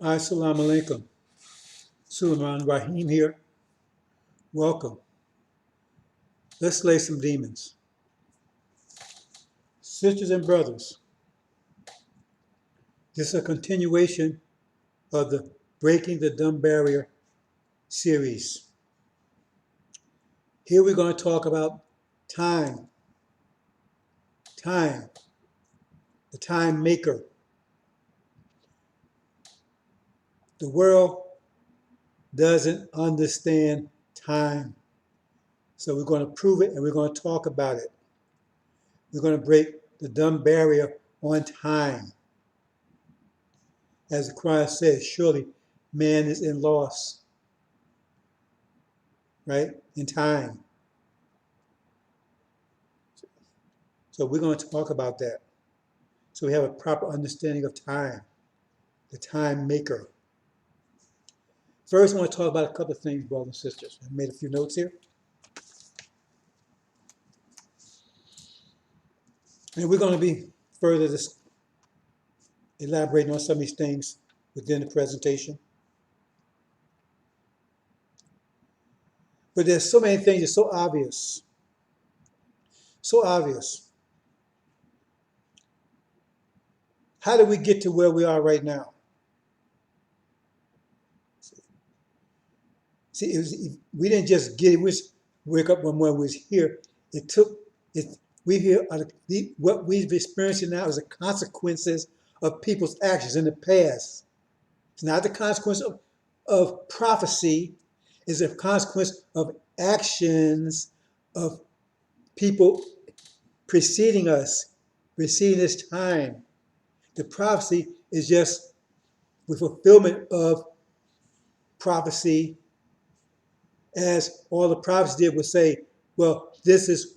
Assalamu alaikum. Suleiman Rahim here. Welcome. Let's slay some demons. Sisters and brothers, this is a continuation of the Breaking the Dumb Barrier series. Here we're going to talk about time. Time. The time maker. The world doesn't understand time. So we're going to prove it and we're going to talk about it. We're going to break the dumb barrier on time. As the Quran says, surely man is in loss, right? In time. So we're going to talk about that. So we have a proper understanding of time, the time maker. First, I want to talk about a couple of things, brothers and sisters. I made a few notes here. And we're going to be further elaborating on some of these things within the presentation. But there's so many things that's so obvious. So obvious. How did we get to where we are right now? See, we didn't just get it. We just wake up one morning, we was here. What we've experienced now is the consequences of people's actions in the past. It's not the consequence of prophecy. It's a consequence of actions of people preceding us, preceding this time. The prophecy is just the fulfillment of prophecy, as all the prophets did was say, well, this is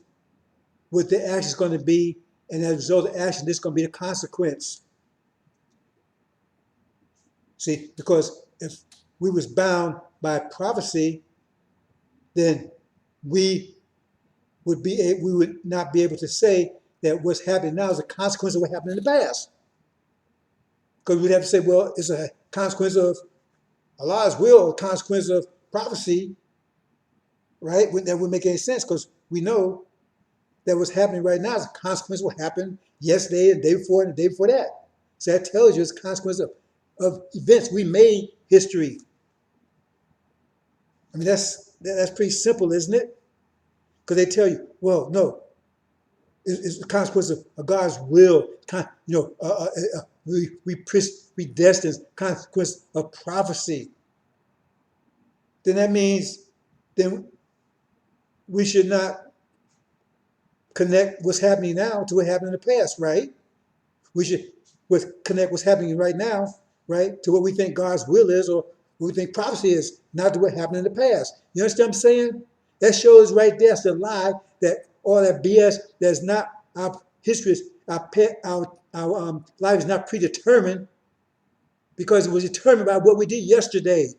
what the action is going to be, and as a result of the action, this is going to be the consequence. See, because if we was bound by prophecy, then we would not be able to say that what's happening now is a consequence of what happened in the past. Because we'd have to say, well, it's a consequence of Allah's will, a consequence of prophecy, right? That wouldn't make any sense, because we know that what's happening right now is a consequence of what happened yesterday, and the day before, and the day before that. So that tells you it's a consequence of events. We made history. I mean, that's pretty simple, isn't it? Because they tell you, well, no, it's a consequence of God's will. We predestined, consequence of prophecy. Then that means then we should not connect what's happening now to what happened in the past, right? We should connect what's happening right now, right, to what we think God's will is, or what we think prophecy is, not to what happened in the past. You understand what I'm saying? That shows right there, it's a lie, that all that BS, that's not our history, our life is not predetermined, because it was determined by what we did yesterday.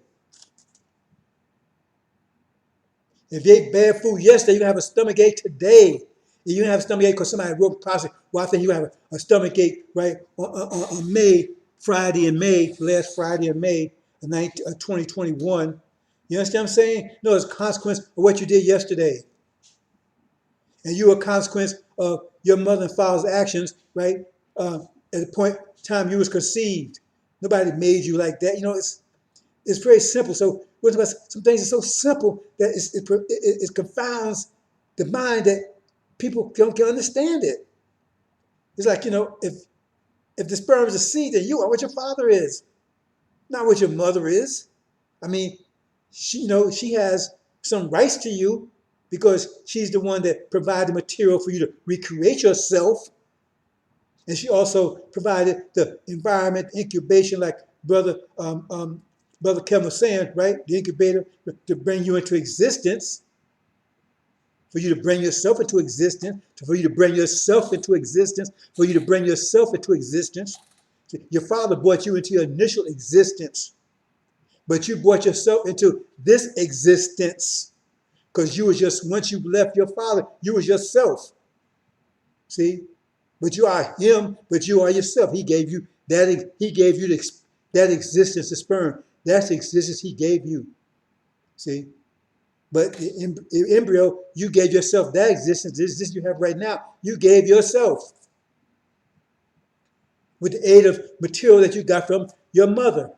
If you ate bad food yesterday, you're going to have a stomach ache today. You don't have a stomach ache because somebody wrote prophecy. Well, I think you have a stomach ache, right, on Friday in May, last Friday in May of 2021. You understand what I'm saying? No, it's a consequence of what you did yesterday. And you are a consequence of your mother and father's actions, right, at the point in time you was conceived. Nobody made you like that. You know, it's very simple. So some things are so simple that it confounds the mind that people can understand it. It's like, if the sperm is a seed, then you are what your father is, not what your mother is. I mean, she has some rights to you because she's the one that provided the material for you to recreate yourself. And she also provided the environment, incubation, like Brother Kevin was saying, right? The incubator to bring you into existence, for you to bring yourself into existence, for you to bring yourself into existence, for you to bring yourself into existence. Your father brought you into your initial existence, but you brought yourself into this existence because you was just, once you left your father, you was yourself. See? But you are him, but you are yourself. He gave you that, he gave you That existence, the sperm, that's the existence he gave you. See? But the embryo, you gave yourself that existence. This you have right now. You gave yourself with the aid of material that you got from your mother.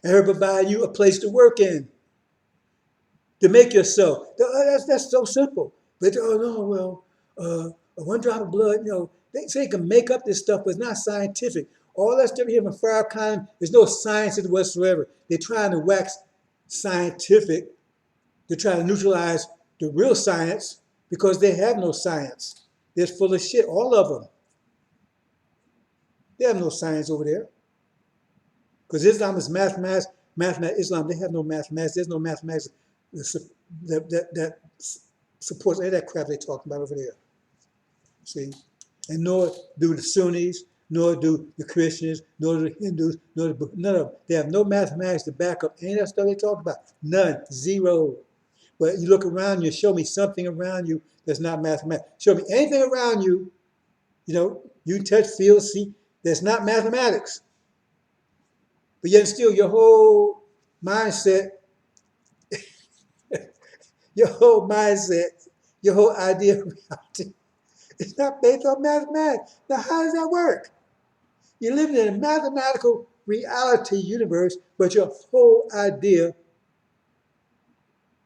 And her providing you a place to work in, to make yourself. That's so simple. But oh no, well, one drop of blood, they say they can make up this stuff, but it's not scientific. All that stuff here from fire kind, there's no science in it whatsoever. They're trying to wax scientific. They're trying to neutralize the real science because they have no science. They're full of shit, all of them. They have no science over there. Because Islam is mathematics, Islam, they have no mathematics. There's no mathematics that supports any of that crap they're talking about over there. See? And nor do the Sunnis, nor do the Christians, nor do the Hindus, none of them. They have no mathematics to back up any of that stuff they talk about. None. Zero. But you look around you, show me something around you that's not mathematics. Show me anything around you, you touch, feel, see, that's not mathematics. But yet still your whole mindset, your whole idea of reality, it's not based on mathematics. Now how does that work? You're living in a mathematical reality universe, but your whole idea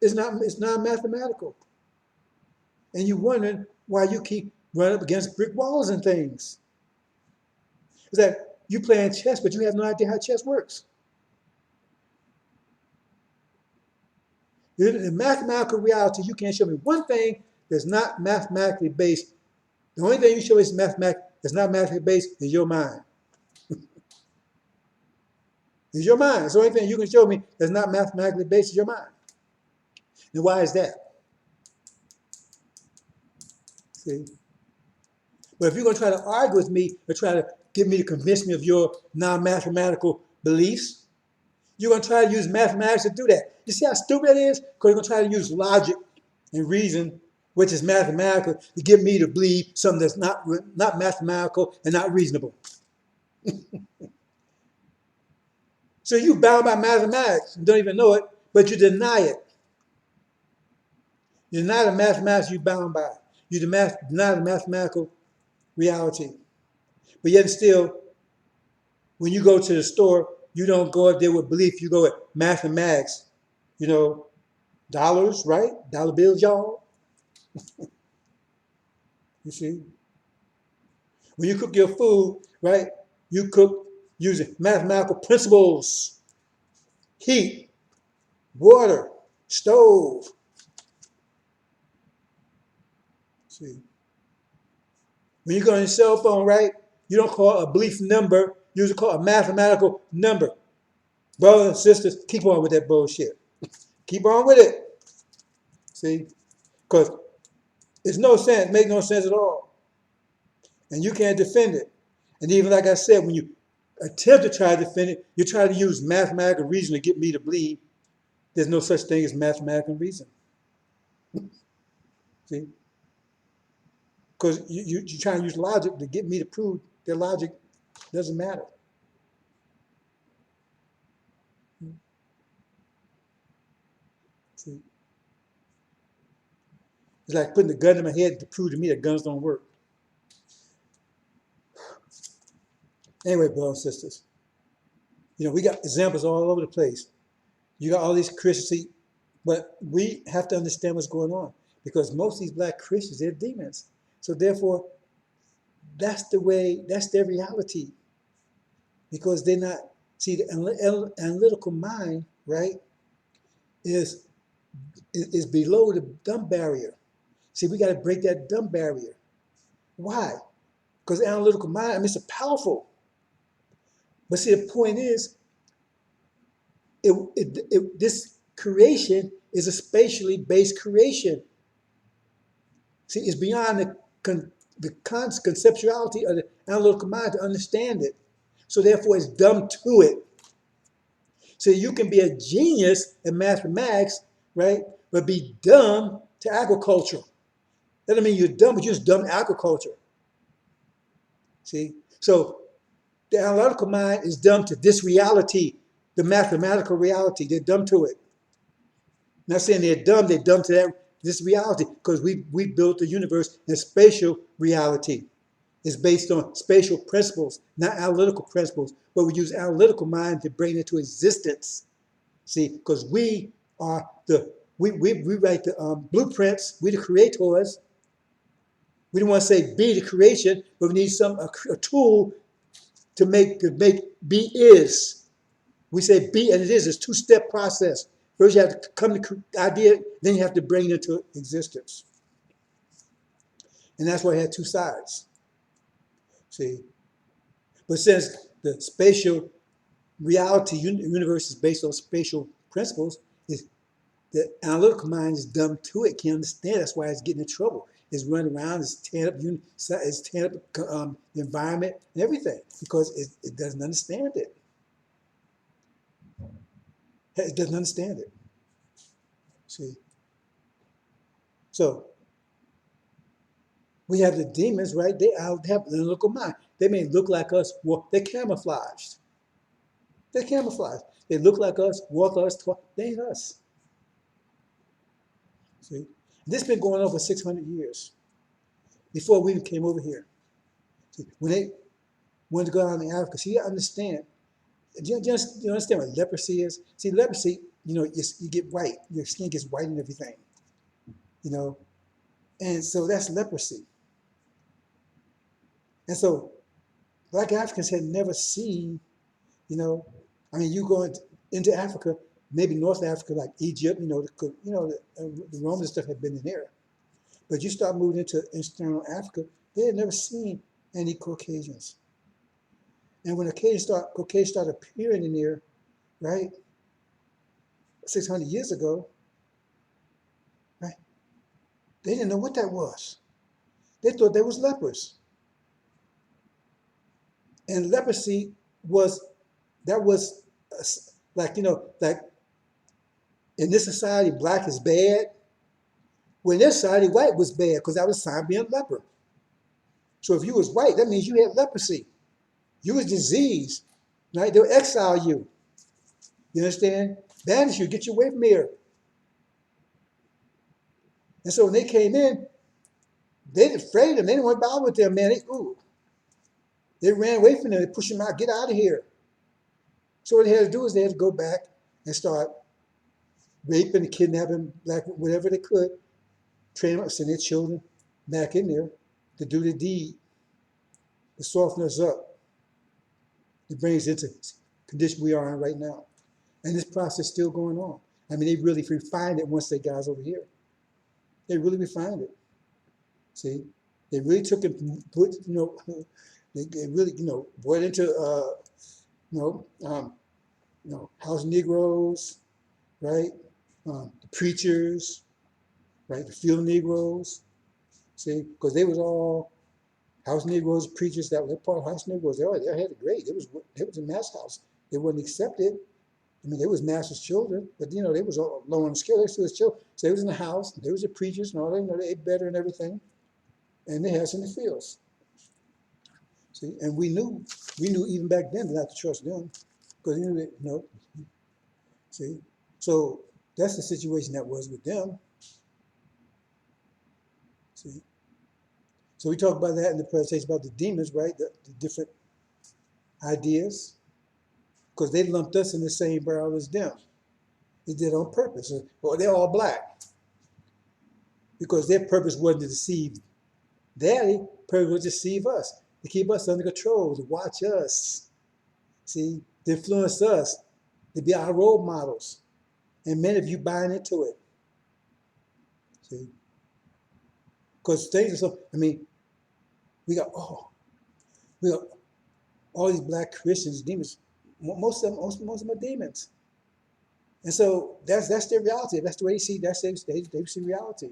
is not mathematical. And you're wondering why you keep running up against brick walls and things. It's that you playing chess, but you have no idea how chess works. In mathematical reality, you can't show me one thing that's not mathematically based. The only thing you show me is that's not mathematically based is your mind. It's your mind. It's the only thing you can show me that's not mathematically based is your mind. And why is that? See? But if you're going to try to argue with me or try to get me to convince me of your non-mathematical beliefs, you're going to try to use mathematics to do that. You see how stupid that is? Because you're going to try to use logic and reason, which is mathematical, to get me to believe something that's not mathematical and not reasonable. So you bound by mathematics and don't even know it, but you deny it. You deny the mathematics you're bound by. You deny the mathematical reality. But yet still, when you go to the store, you don't go up there with belief. You go with mathematics. Dollars, right? Dollar bills, y'all. You see? When you cook your food, right? You cook using mathematical principles. Heat, water, stove. See? When you go on your cell phone, right? You don't call a belief number. You usually call a mathematical number. Brothers and sisters, keep on with that bullshit. Keep on with it. See? Because it's no sense, make no sense at all. And you can't defend it. And even like I said, when you attempt to try to defend it, you try to use mathematical reason to get me to believe there's no such thing as mathematical reason. See? Because you're trying to use logic to get me to prove that logic doesn't matter. See? It's like putting a gun in my head to prove to me that guns don't work. Anyway, brothers and sisters, we got examples all over the place. You got all these Christians, but we have to understand what's going on because most of these black Christians, they're demons. So therefore, that's their reality. Because they're not, see, the analytical mind, right, is below the dumb barrier. See, we got to break that dumb barrier. Why? Because the analytical mind, it's powerful. But see, the point is, this creation is a spatially based creation. See, it's beyond the conceptuality of the analytical mind to understand it. So therefore, it's dumb to it. So you can be a genius in mathematics, right, but be dumb to agriculture. That doesn't mean you're dumb, but you're just dumb to agriculture. See? So The analytical mind is dumb to this reality, the mathematical reality. They're dumb to it. I'm not saying they're dumb to this reality, because we built the universe in spatial reality. It's based on spatial principles, not analytical principles, but we use analytical mind to bring it into existence. See, because we write the blueprints, we the creators. We don't want to say be the creation, but we need a tool to make be is. We say be and it is. It's a two-step process. First, you have to come to the idea, then you have to bring it into existence. And that's why it had two sides. See, but since the spatial reality universe is based on spatial principles, is the analytical mind is dumb to it, can't understand. That's why it's getting in trouble. It's running around, it's tearing up the environment and everything because it doesn't understand it. It doesn't understand it. See, so we have the demons, right? They have an analytical mind. They may look like us. Well, they're camouflaged. They're camouflaged. They look like us, walk us, talk. They ain't us. See, this has been going on for 600 years before we even came over here. See, when they wanted to go out in Africa, see, you understand. Do you understand what leprosy is? See, leprosy, you get white. Your skin gets white and everything, you know. And so that's leprosy. And so Black Africans had never seen, I mean, you go into Africa, maybe North Africa, like Egypt, the Roman stuff had been in there. But you start moving into external Africa, they had never seen any Caucasians. And when Caucasians started appearing in there, right, 600 years ago, right, they didn't know what that was. They thought they was lepers. And leprosy was like, like in this society, black is bad. When in this society, white was bad because that was a sign of being a leper. So if you was white, that means you had leprosy. You was diseased, right? They'll exile you. You understand? Banish you, get you away from here. And so when they came in, they were afraid of them. They didn't want to bother with them, man. They ran away from them. They pushed them out, get out of here. So what they had to do is they had to go back and start raping and kidnapping, like whatever they could, train them up, send their children back in there to do the deed, to soften us up, to bring us into the condition we are in right now. And this process is still going on. I mean, they really refined it once they got us over here. They really refined it. See, they really took it, put, they really, brought into, house Negroes, right? The preachers, right? The field Negroes, see, because they was all house Negroes, preachers that were part of house Negroes. They had it great. It was a mass house. They wasn't accepted. I mean, they was master's children, but they was all low on the scale. They still was children. So they was in the house. They was the preachers and all that. They ate better and everything, and they had us in the fields. See, and we knew even back then not to trust them, because see, so that's the situation that was with them. See, so we talked about that in the presentation about the demons, right? The different ideas, because they lumped us in the same barrel as them. They did it on purpose. Well, they're all black because their purpose wasn't to deceive Daddy. Purpose was to deceive us, to keep us under control, to watch us, see, to influence us, to be our role models. And many of you buying into it. See, because things are so. I mean, we got all these black Christians, demons. Most of them are demons. And so that's their reality. That's the way they see. They see reality.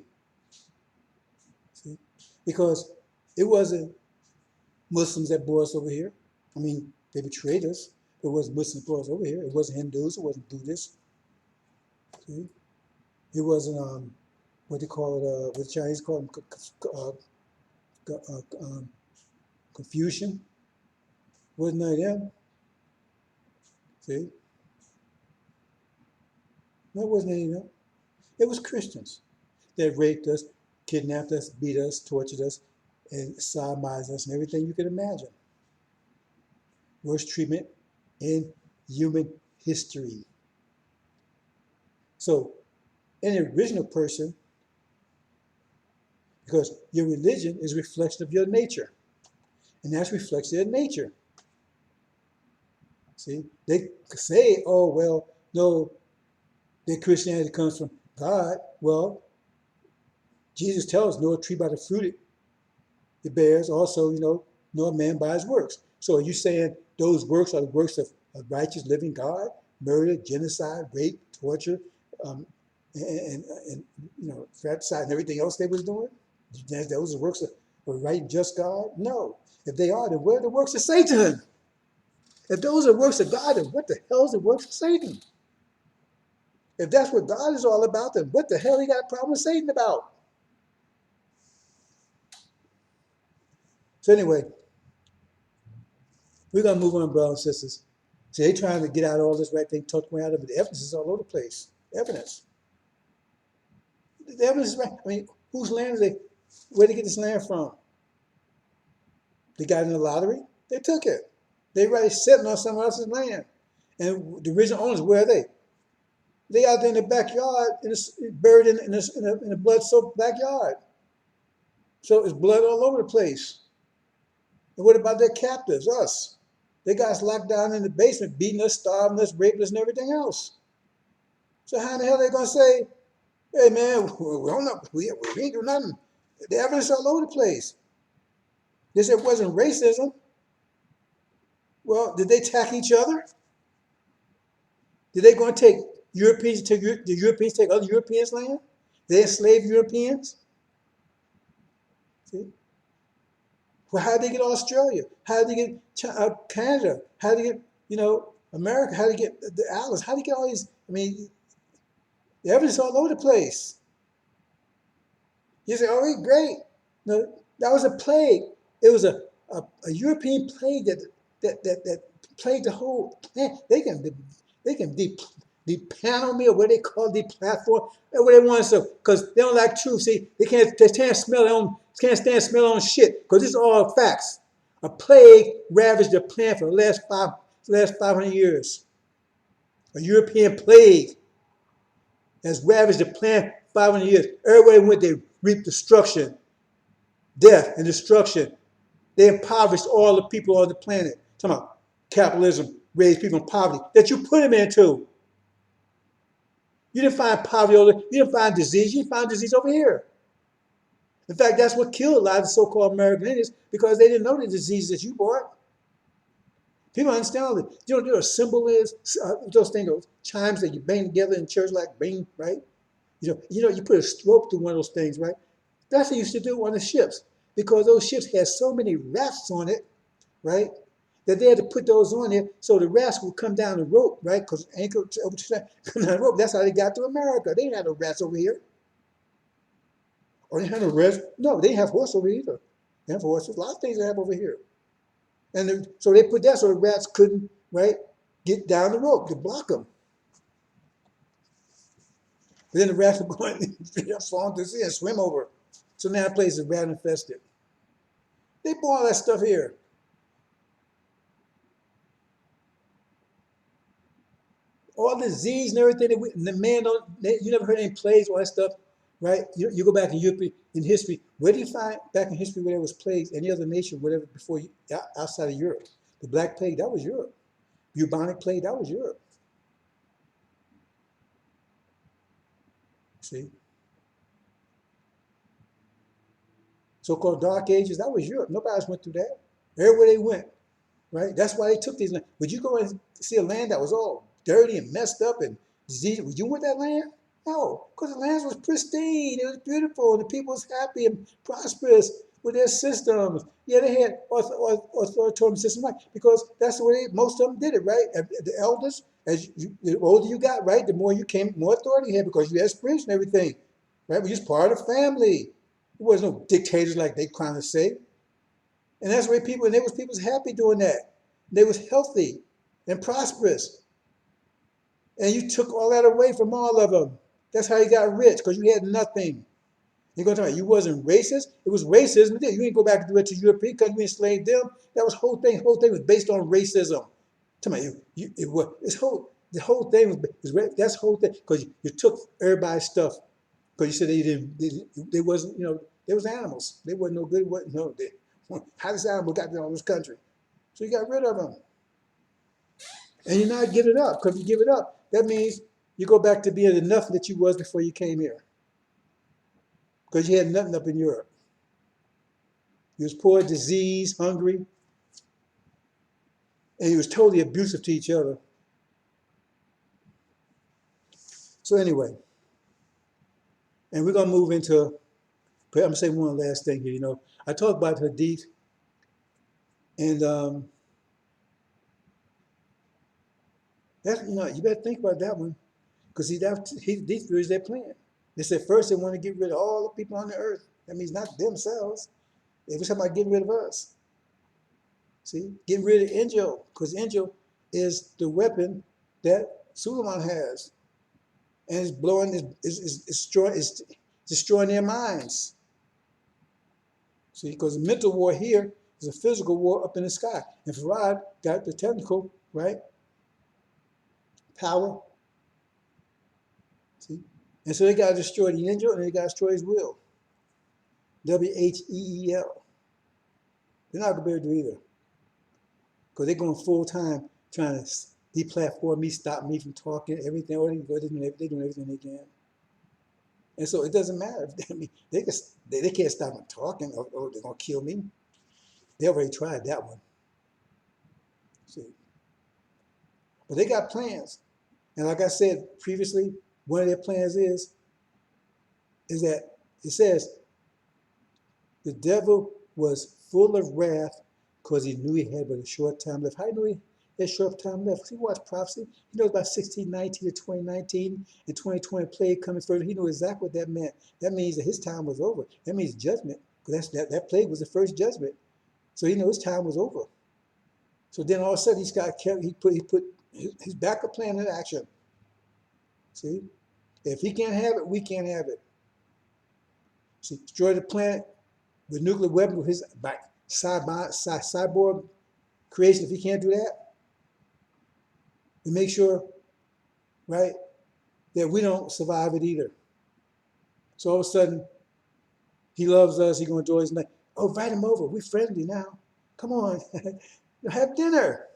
See? Because it wasn't Muslims that brought us over here. I mean, they betrayed us. It wasn't Muslims that brought us over here. It wasn't Hindus. It wasn't Buddhists. See? It wasn't what they call it. What the Chinese call them, Confucian. Wasn't none of them. See, no, it wasn't any of them. It was Christians that raped us, kidnapped us, beat us, tortured us, and sodomized us, and everything you can imagine. Worst treatment in human history. So, any original person, because your religion is a reflection of your nature, and that's reflection of nature. See, they say, oh, well, no, that Christianity comes from God. Well, Jesus tells us, know a tree by the fruit it bears. Also, know a man by his works. So are you saying those works are the works of a righteous living God? Murder, genocide, rape, torture, and fratricide and everything else they was doing? Those are works of a right and just God? No. If they are, then where are the works of Satan? If those are works of God, then what the hell is the works of Satan? If that's what God is all about, then what the hell he got a problem with Satan about? So anyway, we're gonna move on, brothers and sisters. So they trying to get out all this right thing, talk me out of it. The evidence is all over the place. Evidence. The evidence is right. I mean, whose land is they? Where they get this land from? They got it in the lottery. They took it. They already sitting on someone else's land. And the original owners, where are they? They out there in the backyard, buried in a blood-soaked backyard. So it's blood all over the place. And what about their captives, us? They got us locked down in the basement, beating us, starving us, raping us, and everything else. So how in the hell are they going to say, hey, man, we ain't do nothing? The evidence all over the place. They said it wasn't racism. Well, did they attack each other? Did they go and take Europeans, the Europeans take other Europeans' land? Did they enslave Europeans? See? Well, how did they get Australia? How did they get Canada? How did they get, America? How did they get the Allies? How did they get all these? I mean, the evidence all over the place. You say, oh, great. No, that was a plague. It was a European plague that plagued the whole planet. They can depanel me, or what they call deplatform, or what they want to, because they don't like truth. See, they can't smell their own, can't stand smell their own shit, because this is all facts. A plague ravaged the planet for the last 500 years. A European plague has ravaged the planet 500 years. Everywhere they went, they reaped destruction, death, and destruction. They impoverished all the people on the planet. Talking about capitalism raised people in poverty that you put them into. You didn't find poverty over there. You didn't find disease. You found disease over here. In fact, that's what killed a lot of the so-called American Indians, because they didn't know the diseases that you brought. People don't understand all this. You know what a symbol is? Those things, those chimes that you bang together in church, like bing, right? You put a rope through one of those things, right? That's what they used to do on the ships, because those ships had so many rafts on it, right? That they had to put those on there so the rafts would come down the rope, right? Because anchor come down the rope. That's how they got to America. They didn't have no rafts over here. Or they had no rafts. No, they didn't have horses over here either. They have horses. A lot of things they have over here. And so they put that so the rats couldn't, right, get down the rope to block them. But then the rats would go and fall into the sea and swim over. So now the place is rat infested. They bought all that stuff here. All the disease and everything the man don't, you never heard any plagues, all that stuff, right? You go back in Europe in history. Where do you find back in history where there was plagues? Any other nation, whatever, before outside of Europe? The Black Plague, that was Europe. Bubonic plague, that was Europe. See, so-called Dark Ages, that was Europe. Nobody else went through that. Everywhere they went, right? That's why they took these lands. Would you go and see a land that was all dirty and messed up and diseased? Would you want that land? No, because the land was pristine. It was beautiful, and the people was happy and prosperous with their systems. Yeah, they had authoritarian systems, right? Because that's the way most of them did it, right? The elders, the older you got, right, the more you came, more authority you had, because you had experience and everything, right? We just part of the family. There was no dictators like they trying to say. And that's where people, and there was people's happy doing that. They was healthy and prosperous. And you took all that away from all of them. That's how you got rich, because you had nothing. You're going to tell me you wasn't racist? It was racism there. You ain't go back and do it to European because you enslaved them. That was the whole thing was based on racism. Tell me, it was the whole thing that's the whole thing because you took everybody's stuff because you said they wasn't they was animals. They wasn't no good. How this animal got to all this country? So you got rid of them, and you're not giving it up because if you give it up, that means you go back to being enough that you was before you came here because you had nothing up in Europe. You was poor, diseased, hungry, and you was totally abusive to each other. So anyway, and we're gonna move into. I'm gonna say one last thing here. I talked about Hadith, and that you better think about that one, because these theories they're playing. They said first they want to get rid of all the people on the earth. That means not themselves. They were talking about getting rid of us. See, getting rid of AL-INJIL, because AL-INJIL is the weapon that Suleiman has, and it's blowing, it's destroying their minds. See, because the mental war here is a physical war up in the sky, and Farad got the technical right power. See, and so they got to destroy the AL-INJIL, and they got to destroy his will. WHEEL. They're not gonna be able to do either, because they're going full time trying to deplatform me, stop me from talking, everything. Or they're doing everything they can, and so it doesn't matter. I mean, they can't stop me talking, or they're gonna kill me. They already tried that one. See, but they got plans, and like I said previously, one of their plans is that it says the devil was full of wrath because he knew he had but a short time left. How do you know he had a short time left? Because he watched prophecy. He knows about 1619 to 2019 and 2020 plague coming further. He knew exactly what that meant. That means that his time was over. That means judgment, because that plague was the first judgment. So he knew his time was over. So then all of a sudden he put his backup plan in action. See, if he can't have it, we can't have it. See, destroy the planet with nuclear weapons with his cyborg creation. If he can't do that, we make sure, right, that we don't survive it either. So all of a sudden, he loves us. He's going to enjoy his night. Oh, invite him over. We're friendly now. Come on, have dinner.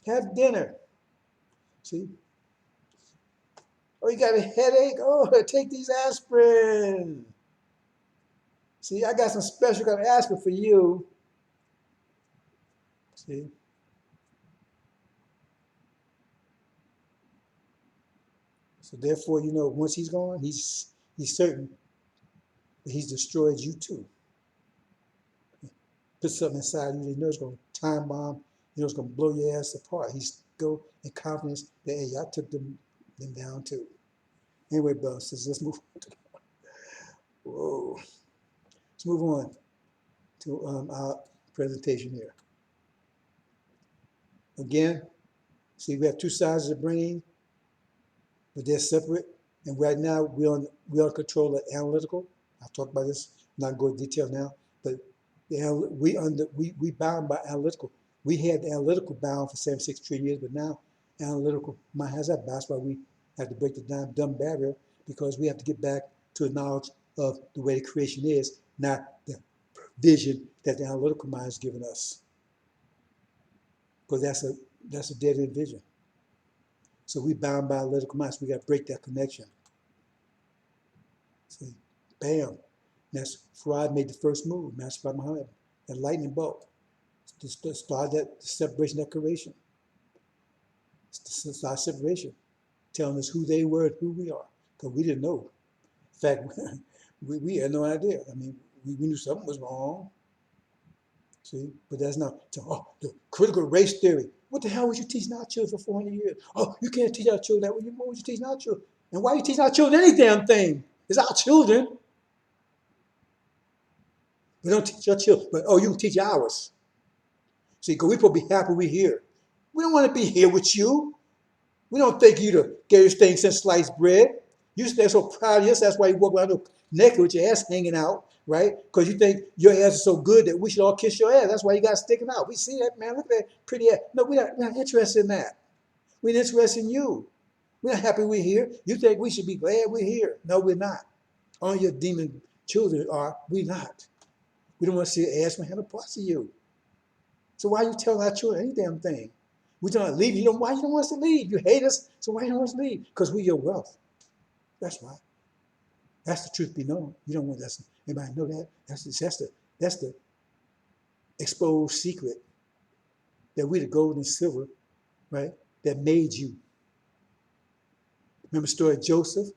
Have dinner. See? Oh, you got a headache? Oh, take these aspirin. See, I got some special kind of aspirin for you. See? So therefore, once he's gone, he's certain that he's destroyed you too. Put something inside you, it's going to time bomb, it's going to blow your ass apart. He's go in confidence that, hey, I took them down too. Anyway, brothers, let's move on. Whoa. Let's move on to our presentation here. Again, see, we have two sides of the brain, but they're separate. And right now, we're on control of analytical. I'll talk about this, not go into detail now, but we bound by analytical. We had the analytical bound for 76 trillion years, but now analytical mind has that bound. That's why we have to break the dumb barrier, because we have to get back to a knowledge of the way the creation is, not the vision that the analytical mind has given us, because that's a dead end vision. So we bound by analytical minds. So we got to break that connection. See, bam. That's Farad made the first move, Master Muhammad, that lightning bolt, to start that separation, that creation. Start separation, telling us who they were and who we are, because we didn't know. In fact, we had no idea. I mean, we knew something was wrong. See, but that's not. The critical race theory. What the hell was you teaching our children for 400 years? Oh, you can't teach our children that. What was you teaching our children? And why are you teaching our children any damn thing? It's our children. We don't teach your children, but you can teach ours. See, because we're supposed to be happy we're here. We don't want to be here with you. We don't think you the greatest thing since sliced bread. You stay so proud of yourself. That's why you walk around naked with your ass hanging out, right? Because you think your ass is so good that we should all kiss your ass. That's why you got sticking out. We see that, man. Look at that pretty ass. No, we're not interested in that. We're interested in you. We're not happy we're here. You think we should be glad we're here. No, we're not. All your demon children are. We're not. We don't want to see your ass handle parts of you. So why are you telling our children any damn thing? We don't leave. You know why you don't want us to leave? You hate us, so why you don't want us to leave? Because we're your wealth. That's why. That's the truth be known. You don't want us. Anybody know that? That's the exposed secret that we the gold and silver, right? That made you. Remember the story of Joseph?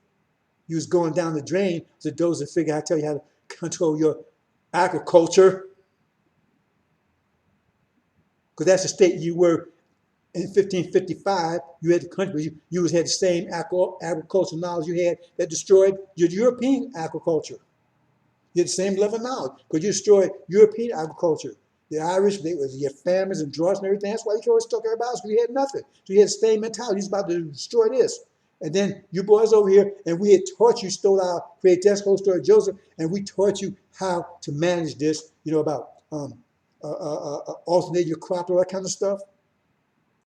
You was going down the drain, so Joseph figured, I tell you how to control your agriculture. Because that's the state you were in 1555. You had the country, you had the same agricultural knowledge you had that destroyed your European agriculture. You had the same level of knowledge because you destroyed European agriculture. The Irish, you had famines and droughts and everything. That's why you always took everybody else, because you had nothing. So you had the same mentality. You was about to destroy this. And then you boys over here, and we had taught you, stole our, create that whole story of Joseph, and we taught you how to manage this, about alternate your crop, all that kind of stuff.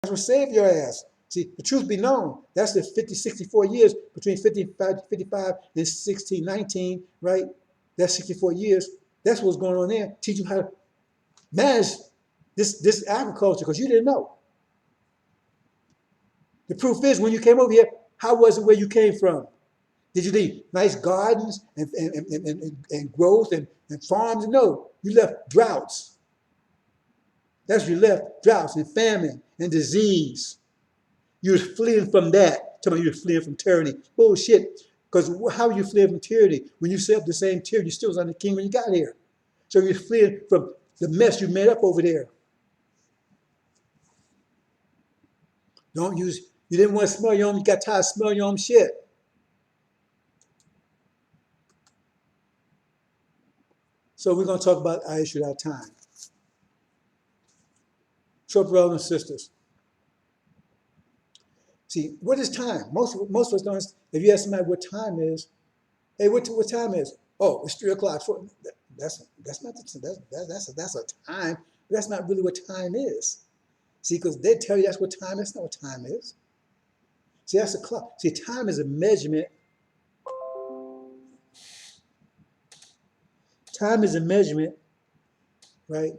That's what saved your ass. See, the truth be known, that's the 64 years between 55 and 1619, right? That's 64 years. That's what's going on there. Teach you how to manage this agriculture, because you didn't know. The proof is, when you came over here, how was it where you came from? Did you leave nice gardens and growth and farms? No, you left droughts. That's what you left, droughts and famine and disease. You were fleeing from that. Tell me you were fleeing from tyranny. Bullshit. Because how are you fleeing from tyranny? When you set up the same tyranny, you still was under the king when you got here. So you're fleeing from the mess you made up over there. You didn't want to smell your own, you got tired of smelling your own shit. So we're going to talk about our issue at our time. So, brothers and sisters, see, what is time? Most of us don't. If you ask somebody what time is, hey, what time is? Oh, it's 3 o'clock. That's not that's a time, but that's not really what time is. See, because they tell you that's what time is. That's not what time is. See, that's a clock. See, time is a measurement. Time is a measurement, right,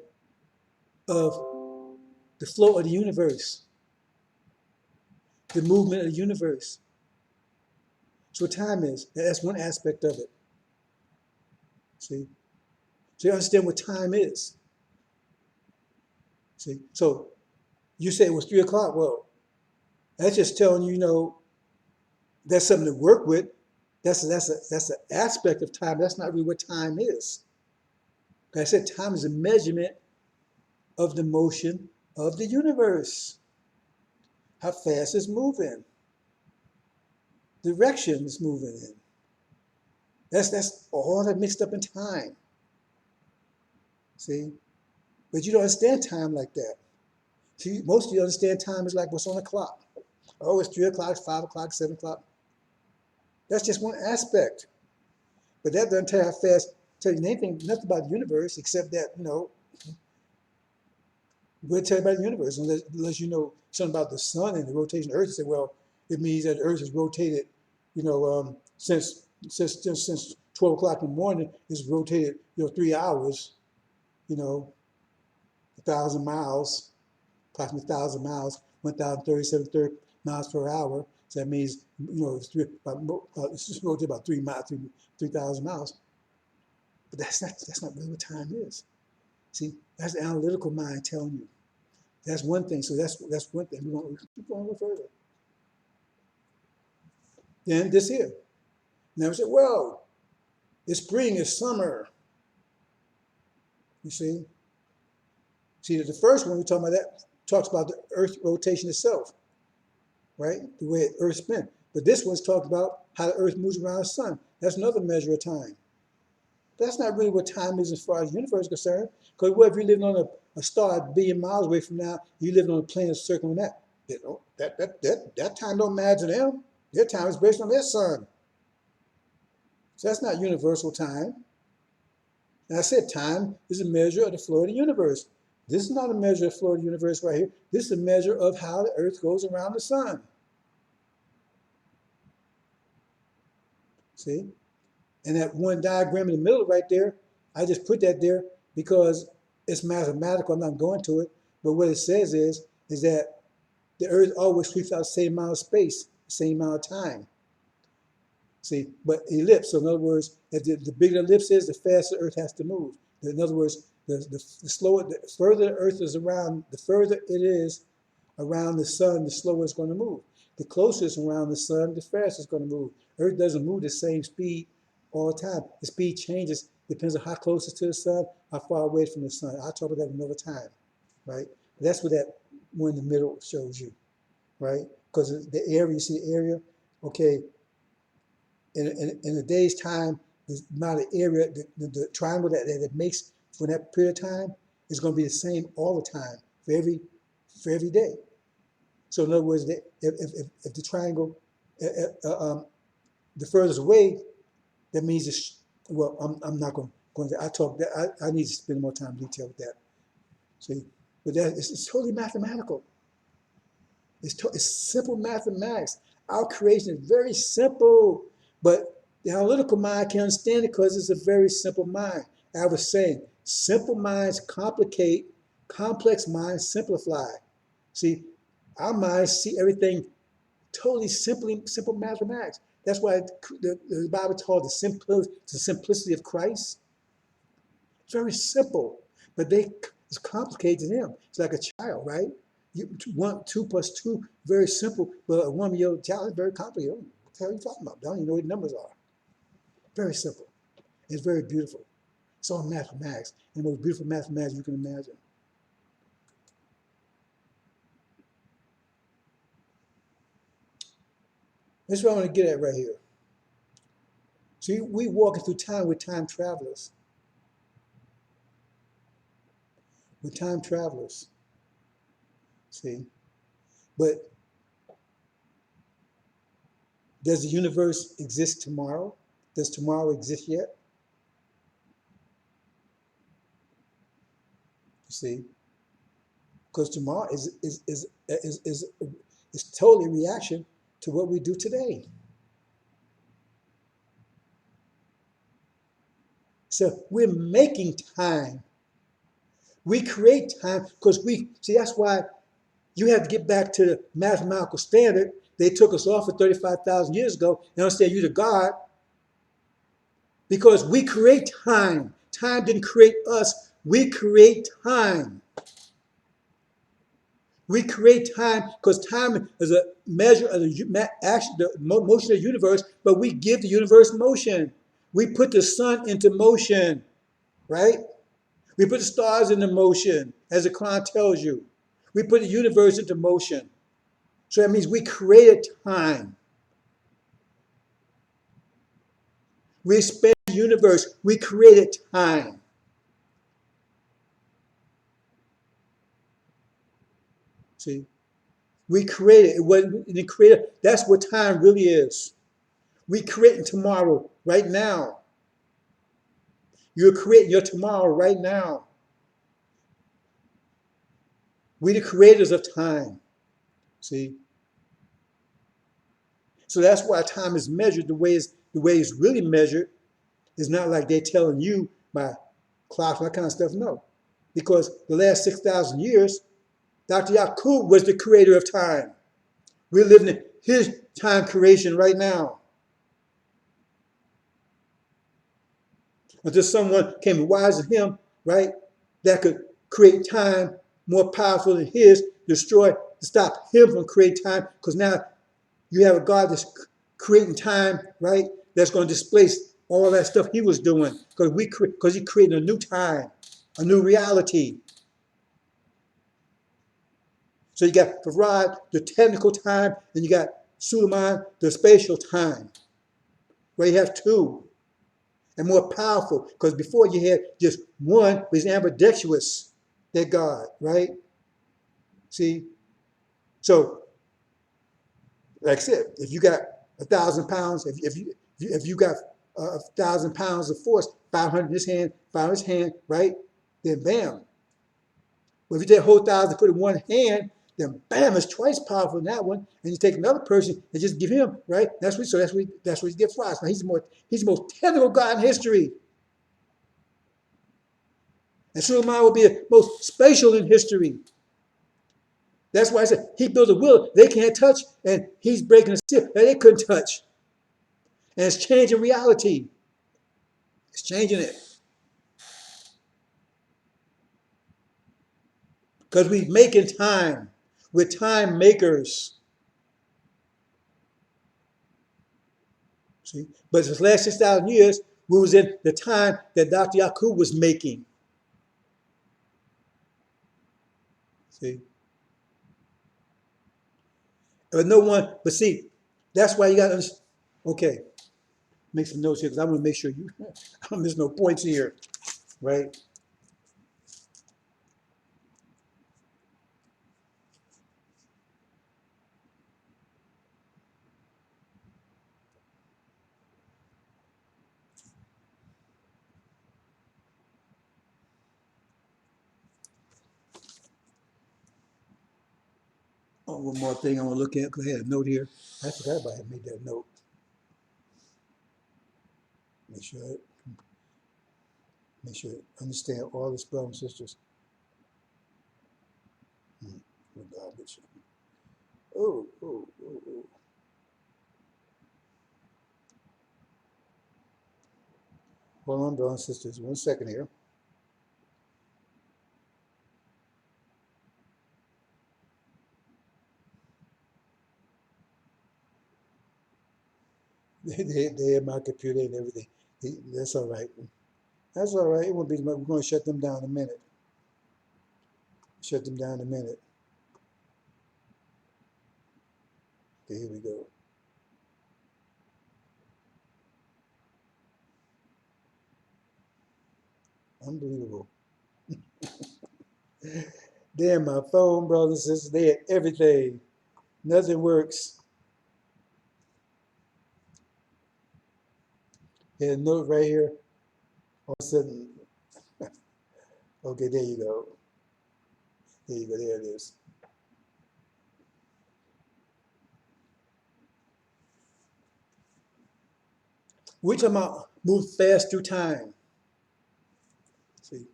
of the flow of the universe, the movement of the universe. So what time is, that's one aspect of it. See? So you understand what time is. See? So you say it was 3 o'clock. Well, that's just telling you, that's something to work with. That's an aspect of time. That's not really what time is. Like I said, time is a measurement of the motion of the universe. How fast it's moving. Direction it's moving in. That's all that mixed up in time. See? But you don't understand time like that. See, most of you understand time is like what's on the clock. Oh, it's 3 o'clock, 5 o'clock, 7 o'clock. That's just one aspect. But that doesn't tell you how fast, tell you nothing about the universe except that, we'll tell you about the universe unless you know something about the sun and the rotation of the earth. You say, well, it means that the earth has rotated, since 12 o'clock in the morning, it's rotated, 3 hours, 1,000 miles, approximately 1,000 miles, 1,037 miles per hour. So that means, it's just rotated about 3,000 miles. But that's not really what time is. See, that's the analytical mind telling you. That's one thing. So that's one thing. We're going to keep going a little further. Then this here. Now we say, well, it's spring, it's summer. You see? See, the first one we talk about that talks about the Earth rotation itself, right? The way the Earth spins. But this one's talking about how the Earth moves around the sun. That's another measure of time. That's not really what time is as far as the universe is concerned. Because what if you're living on a star a billion miles away from now, you living on a planet circling that? You know, that time don't matter to them. Their time is based on their sun. So that's not universal time. And I said time is a measure of the flow of the universe. This is not a measure of the flow of the universe right here. This is a measure of how the earth goes around the sun. See? And that one diagram in the middle right there, I just put that there because it's mathematical. I'm not going to it. But what it says is that the earth always sweeps out the same amount of space, the same amount of time. See, but ellipse, so in other words, if the bigger the ellipse is, the faster the earth has to move. In other words, the slower, the further the earth is around, the further it is around the sun, the slower it's going to move. The closer it's around the sun, the faster it's going to move. Earth doesn't move the same speed all the time. The speed changes, depends on how close it's to the sun, how far away from the sun. I'll talk about that another time, right? That's what that one in the middle shows you, right? Because the area, you see the area, okay, in a day's time, the amount of area, the triangle that it makes for that period of time is going to be the same all the time for every day. So in other words, if the triangle, the furthest away, that means it's, well, I'm not going to, I need to spend more time in detail with that. See, but it's totally mathematical. It's simple mathematics. Our creation is very simple, but the analytical mind can understand it because it's a very simple mind. I was saying, simple minds complicate, complex minds simplify. See, our minds see everything totally simple mathematics. That's why the Bible called the simplicity of Christ. It's very simple, but it's complicated to them. It's like a child, right? 2 plus 2, very simple, but a 1-year-old child is very complicated. What the hell are you talking about? They don't even know what the numbers are. Very simple. It's very beautiful. It's all mathematics, and the most beautiful mathematics you can imagine. That's what I want to get at right here. See, we walking through time with time travelers. With time travelers. See? But does the universe exist tomorrow? Does tomorrow exist yet? You see? Because tomorrow is totally a reaction to what we do today. So we're making time. We create time because that's why you have to get back to the mathematical standard. They took us off for 35,000 years ago and understand you to God because we create time. Time didn't create us. We create time. We create time because time is a measure of the motion of the universe, but we give the universe motion. We put the sun into motion, right? We put the stars into motion, as the Quran tells you. We put the universe into motion. So that means we created time. We expand the universe. We created time. See? We created it. Wasn't the creator. That's what time really is. We creating tomorrow right now. You're creating your tomorrow right now. We the creators of time. See? So that's why time is measured the way it's really measured. It's not like they're telling you by clocks and that kind of stuff. No. Because the last 6,000 years, Dr. Yaqub was the creator of time. We're living in his time creation right now. Until someone came wiser than him, right, that could create time more powerful than his, to stop him from creating time, because now you have a God that's creating time, right, that's going to displace all that stuff he was doing, because he created a new time, a new reality. So you got Farad, the technical time, and you got Suleiman, the spatial time, where you have two. and more powerful. Because before you had just one was ambidextrous, that God, right? See? So, like I said, if you got 1,000 pounds, if you got 1,000 pounds of force, 500 in this hand, 500 in this hand, right? Then bam. But if you take a whole thousand, put it in one hand, then bam, it's twice powerful than that one. And you take another person and just give him, right? That's what he gets for us. Now he's the most technical God in history. And Suleiman will be the most spatial in history. That's why I said he built a will they can't touch, and he's breaking a seal that they couldn't touch. And it's changing reality. It's changing it. Because we're making time. We're time makers. See? But this last 6,000 years, we was in the time that Dr. Yakub was making. See? But no one, but see, that's why you got to, okay, make some notes here because I want to make sure I don't miss no points here, right? Oh, one more thing I want to look at. Go ahead, a note here. I forgot about it. I made that note. Make sure I understand all this, brothers and sisters. Garbage. Oh. Hold on, brothers and sisters. 1 second here. They have my computer and everything. That's all right. That's all right. It won't be. We're going to shut them down in a minute. Shut them down in a minute. Okay, here we go. Unbelievable. They're my phone, brothers and sisters. They had everything. Nothing works. There's a note right here. All of a sudden, okay, there you go. There you go. There it is. We're talking about move fast through time. See,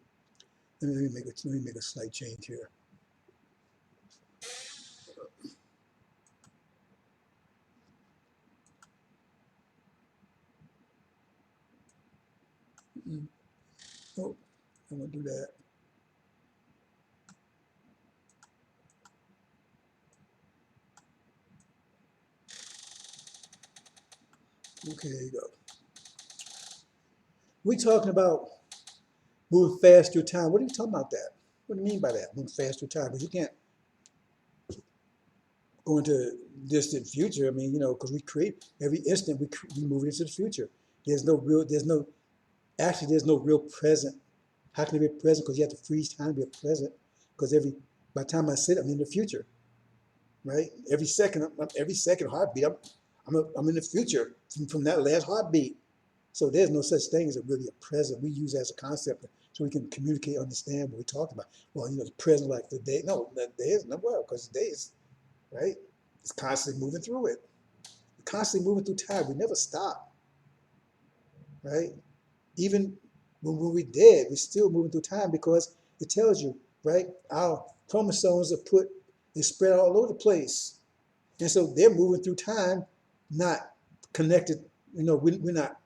let me make a slight change here. Oh, I'm gonna do that. Okay, there you go. We're talking about moving fast through time. What are you talking about that? What do you mean by that? Moving fast through time? Because you can't go into distant future. I mean, because we create every instant we move into the future. There's no real present. How can it be present? Because you have to freeze time to be a present. Because by the time I sit, I'm in the future, right? Every second heartbeat, I'm in the future from that last heartbeat. So there's no such thing as really a present. We use it as a concept so we can communicate, understand what we talk about. Well, the present, like the day. No, the day is no well because the day is right. It's constantly moving through it. We're constantly moving through time. We never stop, right? Even when we're dead, we're still moving through time because it tells you, right? Our chromosomes are spread all over the place. And so they're moving through time, not connected. We're not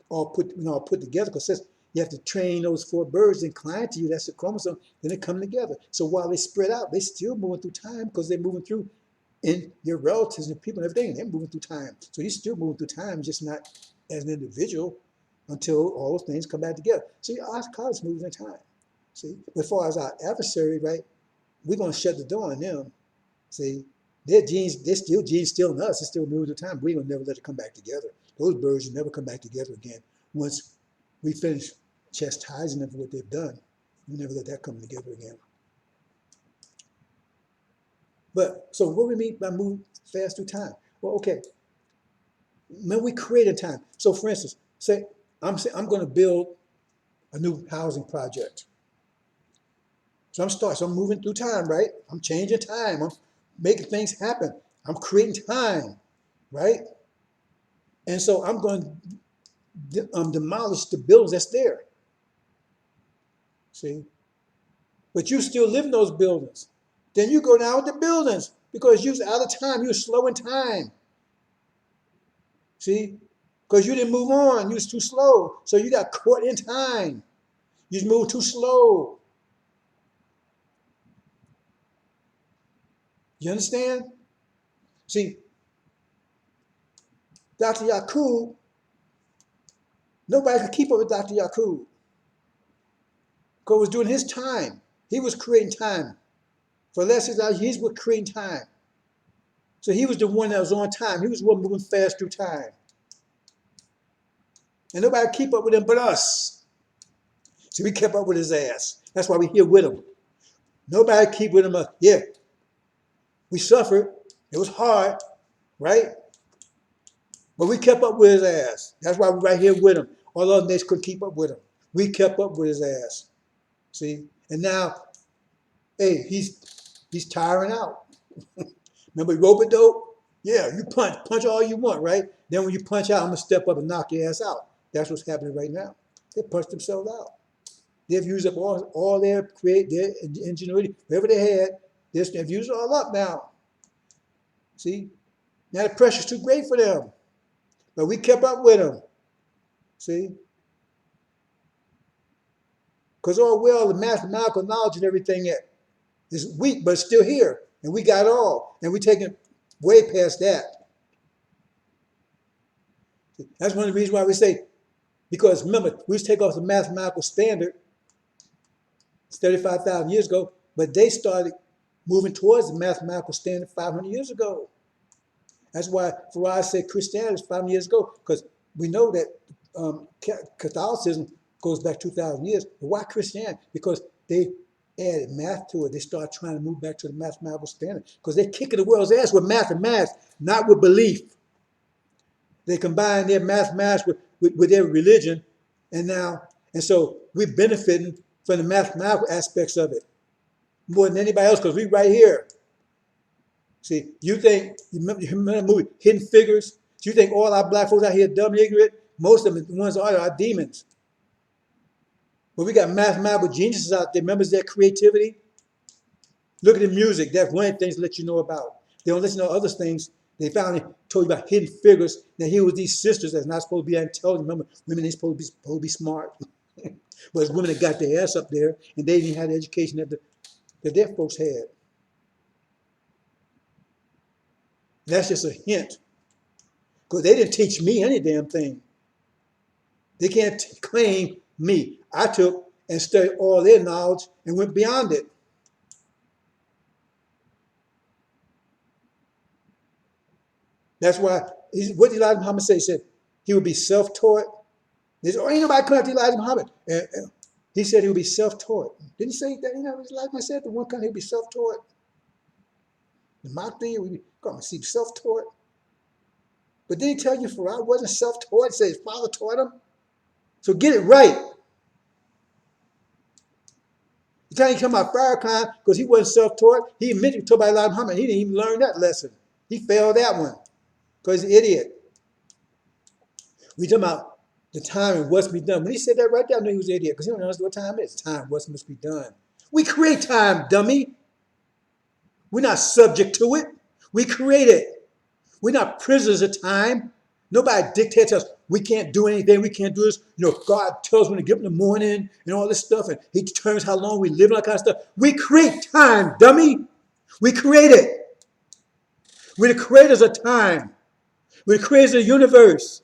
all put together because it says you have to train those four birds inclined to you. That's the chromosome. Then they come together. So while they spread out, they're still moving through time because they're moving through in your relatives and people and everything. They're moving through time. So you're still moving through time, just not as an individual until all those things come back together. So our cause moving in time. See, as far as our adversary, right? We're going to shut the door on them. See, their genes, genes still in us. It's still moving through time. We're going to never let it come back together. Those birds will never come back together again. once we finish chastising them for what they've done, we never let that come together again. But so what do we mean by move fast through time? Well, okay, when we create a time. So for instance, say I'm going to build a new housing project. So I'm moving through time, right? I'm changing time. I'm making things happen. I'm creating time, right? And so I'm going to demolish the buildings that's there. See? But you still live in those buildings. Then you go down with the buildings because you're out of time. You're slow in time. See? Because you didn't move on. You was too slow. So you got caught in time. You just moved too slow. You understand? See, Dr. Yakub, nobody could keep up with Dr. Yakub. Because it was during his time. He was creating time. For less than hours, he was creating time. So he was the one that was on time. He was the one moving fast through time. And nobody could keep up with him but us. So we kept up with his ass. That's why we're here with him. Nobody keep with him. Yeah, we suffered. It was hard, right? But we kept up with his ass. That's why we're right here with him. All other nations couldn't keep up with him. We kept up with his ass. See? And now, hey, he's tiring out. Remember rope-a-dope? Yeah, you punch all you want, right? Then when you punch out, I'm gonna step up and knock your ass out. That's what's happening right now. They punched themselves out. They've used up all their ingenuity, whatever they had. They've used it all up now. See? Now the pressure's too great for them. But we kept up with them. See? Because the mathematical knowledge and everything is weak, but it's still here. And we got it all. And we're taking way past that. That's one of the reasons why we say, because remember, we used to take off the mathematical standard 35,000 years ago, but they started moving towards the mathematical standard 500 years ago. That's why Farad said Christianity is 500 years ago, because we know that Catholicism goes back 2,000 years. But why Christianity? Because they added math to it. They started trying to move back to the mathematical standard because they're kicking the world's ass with mathematics, not with belief. They combine their mathematics with their religion, and so we're benefiting from the mathematical aspects of it more than anybody else because we're right here. See, you remember the movie Hidden Figures? So you think all our black folks out here dumb and ignorant? Most of them, the ones are demons. But we got mathematical geniuses out there. Remember their creativity? Look at the music. That's one of the things to let you know about. They don't let you know other things. They finally told you about Hidden Figures. Now here was these sisters that's not supposed to be intelligent. Remember, women ain't supposed to be smart. But it's women that got their ass up there, and they didn't have the education that their folks had. That's just a hint. Because they didn't teach me any damn thing. They can't claim me. I took and studied all their knowledge and went beyond it. That's why, what did Elijah Muhammad say? He said he would be self-taught. There's ain't nobody come after Elijah Muhammad. He said he would be self-taught. Didn't he say that? You know, Elijah Muhammad said the one kind he would be self-taught. The Mahdi would be self-taught. But did he tell you Farad wasn't self-taught? He said his father taught him. So get it right. The time he come out Farrakhan, because he wasn't self-taught, he admitted he taught by Elijah Muhammad. He didn't even learn that lesson. He failed that one because he's an idiot. We talking about the time and what's be done. When he said that right there, I knew he was an idiot because he don't understand what time is. Time, what must be done. We create time, dummy. We're not subject to it. We create it. We're not prisoners of time. Nobody dictates us. We can't do anything. We can't do this. You know, God tells us when to get up in the morning and all this stuff, and he determines how long we live and all that kind of stuff. We create time, dummy. We create it. We're the creators of time. We're the creators of the universe.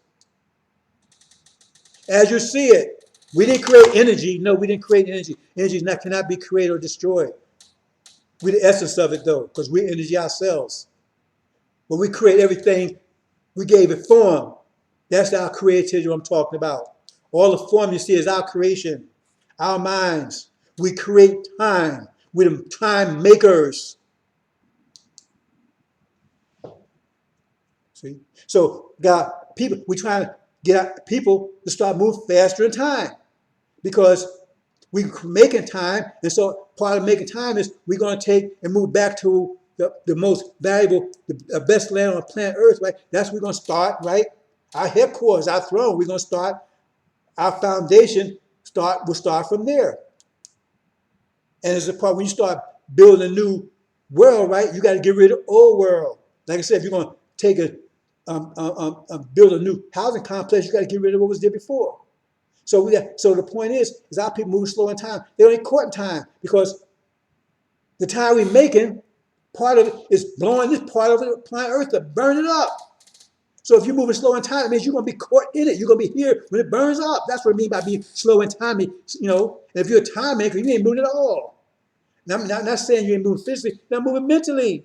As you see it, we didn't create energy. No, we didn't create energy. Energy cannot be created or destroyed. We're the essence of it, though, because we're energy ourselves. But we create everything. We gave it form. That's our creativity I'm talking about. All the form you see is our creation, our minds. We create time. We're the time makers. See? So, God, people, we're trying to get people to start moving faster in time because we're making time. And so, part of making time is we're going to take and move back to the most valuable, the best land on planet Earth, right? That's where we're going to start, right? Our headquarters, our throne, we're going to start, our foundation will start from there. And as a part, when you start building a new world, right, you got to get rid of the old world. Like I said, if you're going to take build a new housing complex, you got to get rid of what was there before. So the point is our people move slow in time. They don't caught in time because the time we're making, part of it is blowing this part of the planet Earth to burn it up. So if you're moving slow in time, it means you're going to be caught in it. You're going to be here when it burns up. That's what I mean by being slow in time. You know, and if you're a time maker, you ain't moving at all. Now, I'm not saying you ain't moving physically, you're not moving mentally.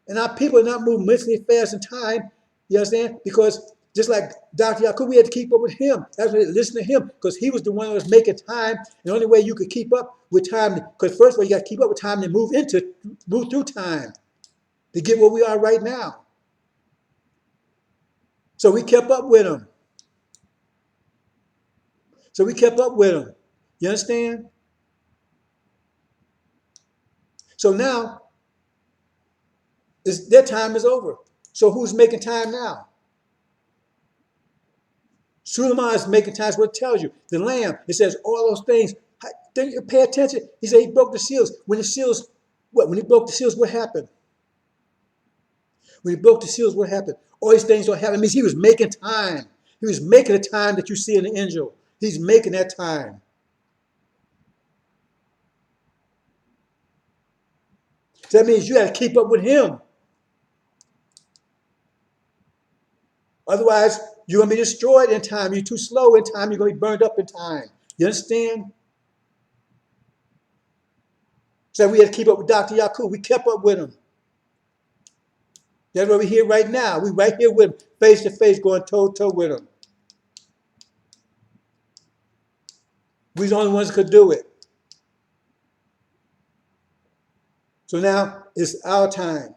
And our people are not moving mentally fast in time. You understand? Because just like Dr. Yakub, we had to keep up with him. That's why listen to him, because he was the one that was making time. And the only way you could keep up with time, because first of all, you got to keep up with time and move through time to get where we are right now. So we kept up with him. You understand? So now, their time is over. So who's making time now? Suleiman is making time. What it tells you. The Lamb, it says all those things. Pay attention. He said he broke the seals. When he broke the seals, what happened? When he broke the seals, what happened? All these things don't happen. It means he was making time. He was making the time that you see in the angel. He's making that time. So that means you have to keep up with him. Otherwise, you're going to be destroyed in time. You're too slow in time. You're going to be burned up in time. You understand? So we had to keep up with Dr. Yakub. We kept up with him. That's what we're here right now. We're right here with him, face to face, going toe to toe with him. We're the only ones who could do it. So now it's our time.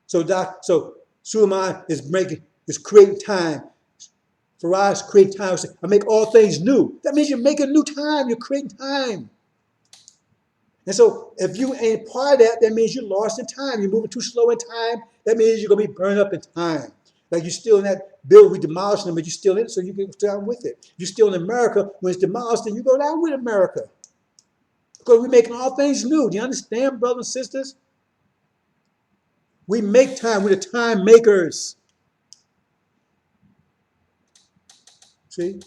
So Suleiman is creating time. Faraz creating time. I make all things new. That means you're making new time. You're creating time. And so if you ain't part of that, that means you're lost in time. You're moving too slow in time. That means you're going to be burned up in time. Like you're still in that building, we demolished them, but you're still in it, so you can go down with it. You're still in America. When it's demolished, then you go down with America. Because we're making all things new. Do you understand, brothers and sisters? We make time. We're the time makers. See?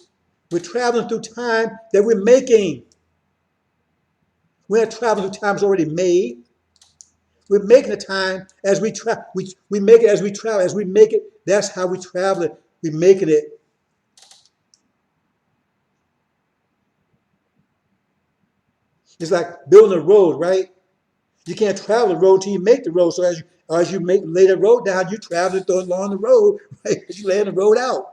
We're traveling through time that we're making. We're not traveling through time that's already made. We're making the time as we travel. We make it as we travel. As we make it, that's how we travel it. We're making it. It's like building a road, right? You can't travel the road until you make the road. So as you lay the road down, you travel it along the road, right? As you lay the road out.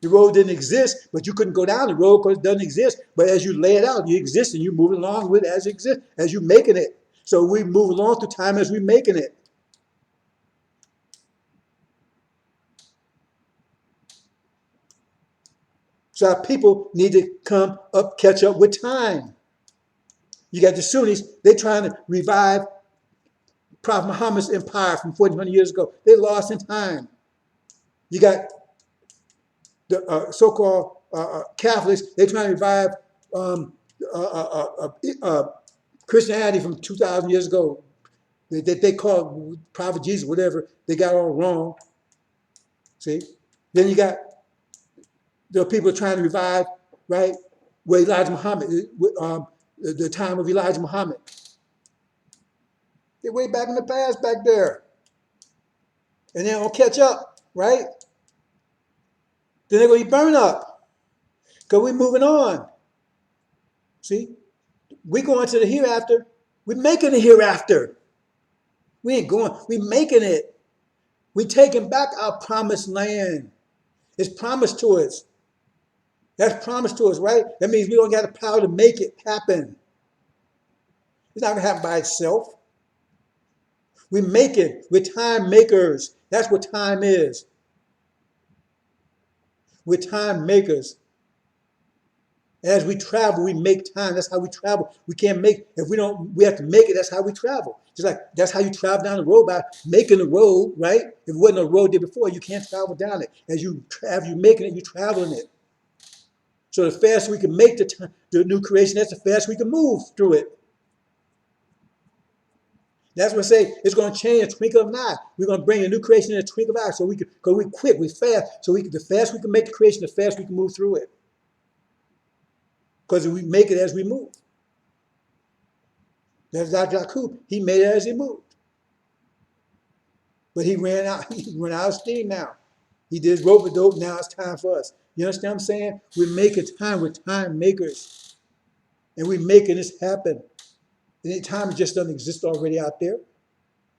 The road didn't exist, but you couldn't go down the road because it doesn't exist. But as you lay it out, you exist and you move along with it as it exists, as you're making it. So we move along through time as we're making it. So our people need to catch up with time. You got the Sunnis, they're trying to revive Prophet Muhammad's empire from 1,400 years ago. They lost in time. You got the so-called Catholics, they're trying to revive Christianity from 2,000 years ago. They call Prophet Jesus, whatever. They got all wrong. See? Then you got the people trying to revive, right, where Elijah Muhammad, the time of Elijah Muhammad. They're way back in the past back there. And they don't catch up, right? Then they're going to be burned up because we're moving on. See? We're going to the hereafter. We're making the hereafter. We ain't going, we're making it. We're taking back our promised land. It's promised to us. That's promised to us, right? That means we don't got the power to make it happen. It's not going to happen by itself. We make it. We're time makers. That's what time is. We're time makers. As we travel, we make time. That's how we travel. We can't make, if we don't, we have to make it. That's how we travel. Just like that's how you travel down the road, by making the road, right? If it wasn't a road there before, you can't travel down it. As you making it, you're traveling it. So the faster we can make the new creation, that's the faster we can move through it. That's what I say. It's going to change in a twinkle of an eye. We're going to bring a new creation in a twinkle of an eye. So we can, because we quick, we fast. So the faster we can make the creation, the faster we can move through it. Because we make it as we move. That's Dr. Jakub. He made it as he moved. But he ran out. He ran out of steam now. He did rope a dope. Now it's time for us. You understand what I'm saying? We're making time. We're time makers. And we're making this happen. And time just doesn't exist already out there.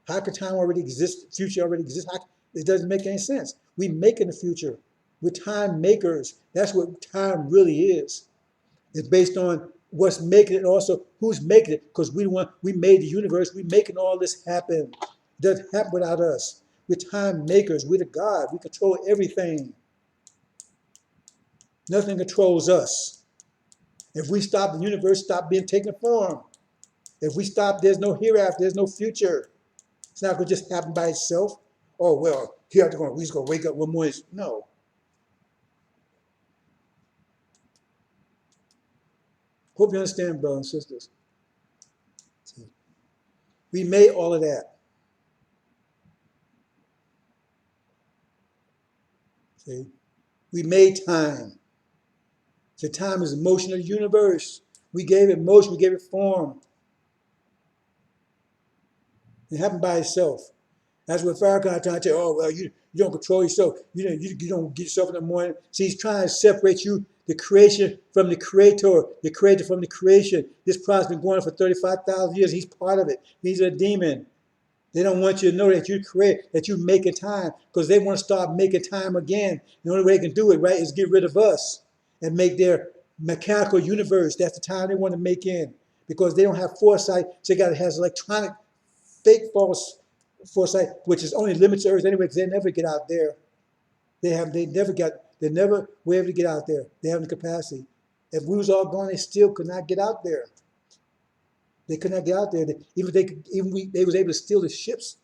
How could time already exist? Future already exists? It doesn't make any sense. We making the future. We're time makers. That's what time really is. It's based on what's making it and also who's making it. Because we made the universe. We're making all this happen. It doesn't happen without us. We're time makers. We're the God. We control everything. Nothing controls us. If we stop, the universe stop being taken form. If we stop, there's no hereafter. There's no future. It's not going to just happen by itself. Oh, well, hereafter we're just going to wake up one morning. No. Hope you understand, brothers and sisters. See, we made all of that. See, we made time. So time is the motion of the universe. We gave it motion. We gave it form. It happened by itself. That's what Farrakhan trying to tell you. Oh, well, you don't control yourself. You don't get yourself in the morning. See, he's trying to separate you, the creation from the creator from the creation. This process has been going on for 35,000 years. He's part of it. He's a demon. They don't want you to know that you create, that you're making time, because they want to start making time again. The only way they can do it, right, is get rid of us and make their mechanical universe. That's the time they want to make in, because they don't have foresight. So they got to have electronic, fake false foresight, which is only limited to Earth anyway, because they never get out there. They never were able to get out there. They have the capacity. If we was all gone, they still could not get out there. They could not get out there. They was able to steal the ships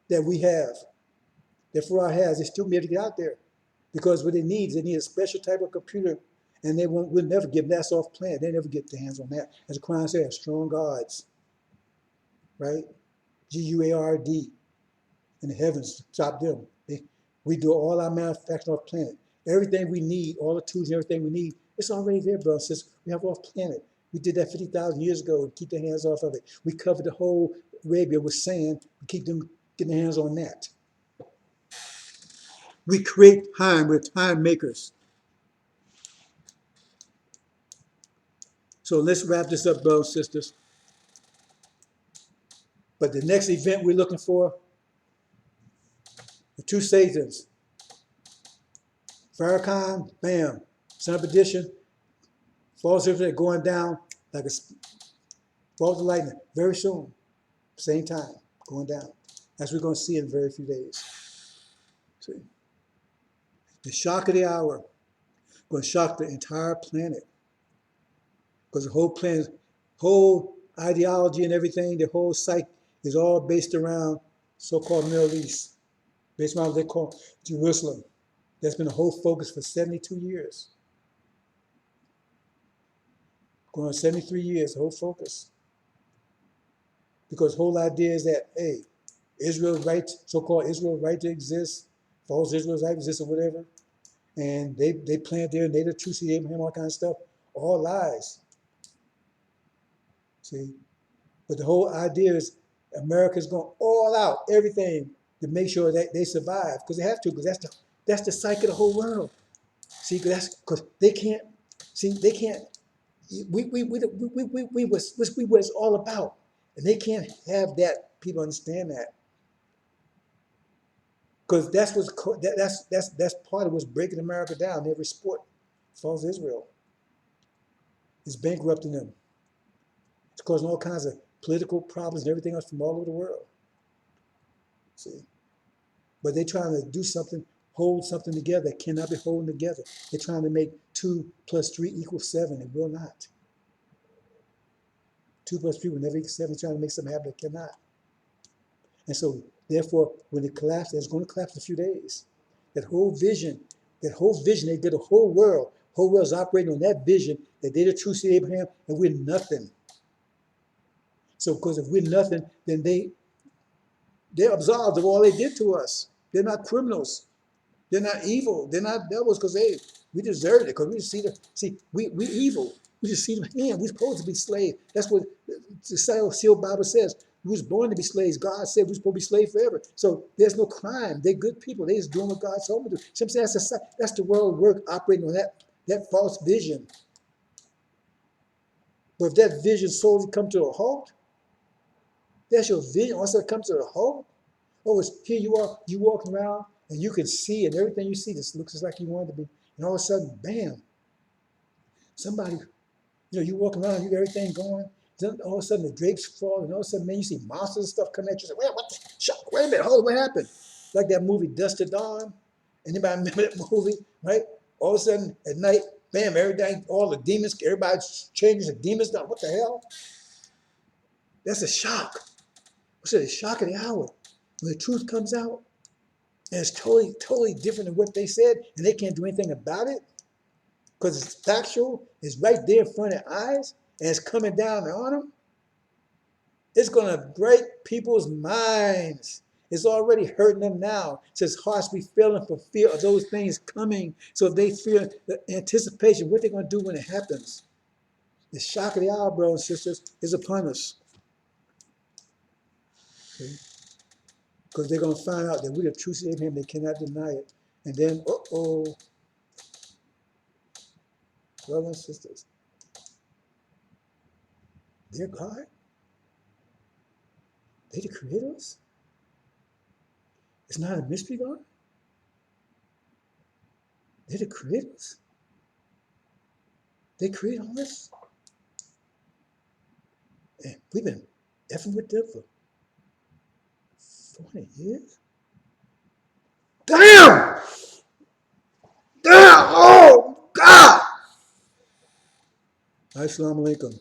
that we have, that Farah has. They still be able to get out there, because what they need a special type of computer, and we'll never give NASA off planet. They never get their hands on that. As the Quran says, strong gods, right? GUARD in the heavens, stop them. We do all our manufacturing off planet. Everything we need, all the tools and everything we need, it's already there, brothers and sisters. We have off planet. We did that 50,000 years ago to keep their hands off of it. We covered the whole Arabia with sand to keep them getting their hands on that. We create time. We're time makers. So let's wrap this up, brothers and sisters. But the next event we're looking for, the two Satans. Farrakhan, bam, son of perdition, false influence going down like a bolt of lightning very soon, same time, going down. As we're going to see in very few days. See, the shock of the hour going to shock the entire planet, because the whole planet, whole ideology and everything, the whole psyche is all based around so-called Middle East, based around what they call Jerusalem. That's been the whole focus for 72 years. Going on 73 years, the whole focus. Because the whole idea is that, hey, Israel's right, so-called Israel's right to exist, false Israel's right to exist or whatever, and they plant their native truth, see Abraham, all kind of stuff, all lies. See? But the whole idea is America's going all out, everything, to make sure that they survive, because they have to, because that's the psyche of the whole world. See, because they can't, we what it's all about. And they can't have that, people understand that. Because that's part of what's breaking America down. Every sport falls Israel. It's bankrupting them. It's causing all kinds of political problems and everything else from all over the world. See, but they're trying to do something, hold something together that cannot be holding together. They're trying to make 2 + 3 = 7. It will not. 2 + 3 will never equal 7. They're trying to make something happen that cannot. And so, therefore, when it collapses, it's going to collapse in a few days. That whole vision, they did a whole world's operating on that vision that they're the true seed of Abraham, and we're nothing. So, because if we're nothing, then they're absolved of all they did to us. They're not criminals. They're not evil. They're not devils because we deserved it because we evil. We just see them hand. We're supposed to be slaves. That's what the sealed Bible says. We was born to be slaves. God said we're supposed to be slaves forever. So there's no crime. They're good people. They just doing what God told them to do. So I'm saying that's the world work operating on that false vision. But if that vision solely come to a halt, that's your vision. Also it comes to a halt. Oh, it's here you are. You walking around and you can see, and everything you see just looks just like you want it to be. And all of a sudden, bam! Somebody, you walking around, you got everything going. Then all of a sudden the drapes fall, and all of a sudden, man, you see monsters and stuff coming at you. Say, what the shock? Wait a minute, hold on, what happened? Like that movie Dust to Dawn. Anybody remember that movie? Right? All of a sudden at night, bam! Everything, all the demons, everybody changes the demons down. What the hell? That's a shock. What's the shock of the hour? When the truth comes out, and it's totally, totally different than what they said, and they can't do anything about it because it's factual, it's right there in front of their eyes, and it's coming down on them. It's going to break people's minds. It's already hurting them now. It says hearts be failing for fear of those things coming. So if they fear the anticipation, what they're going to do when it happens. The shock of the hour, brothers and sisters, is upon us. Okay? Because they're going to find out that we're the true seed of Abraham. They cannot deny it. And then, brothers and sisters, they're God. They the creators. It's not a mystery, God. They're the creators. They create all this. And we've been effing with them for 40 years. Damn! Damn! Oh, God! Assalamu alaikum.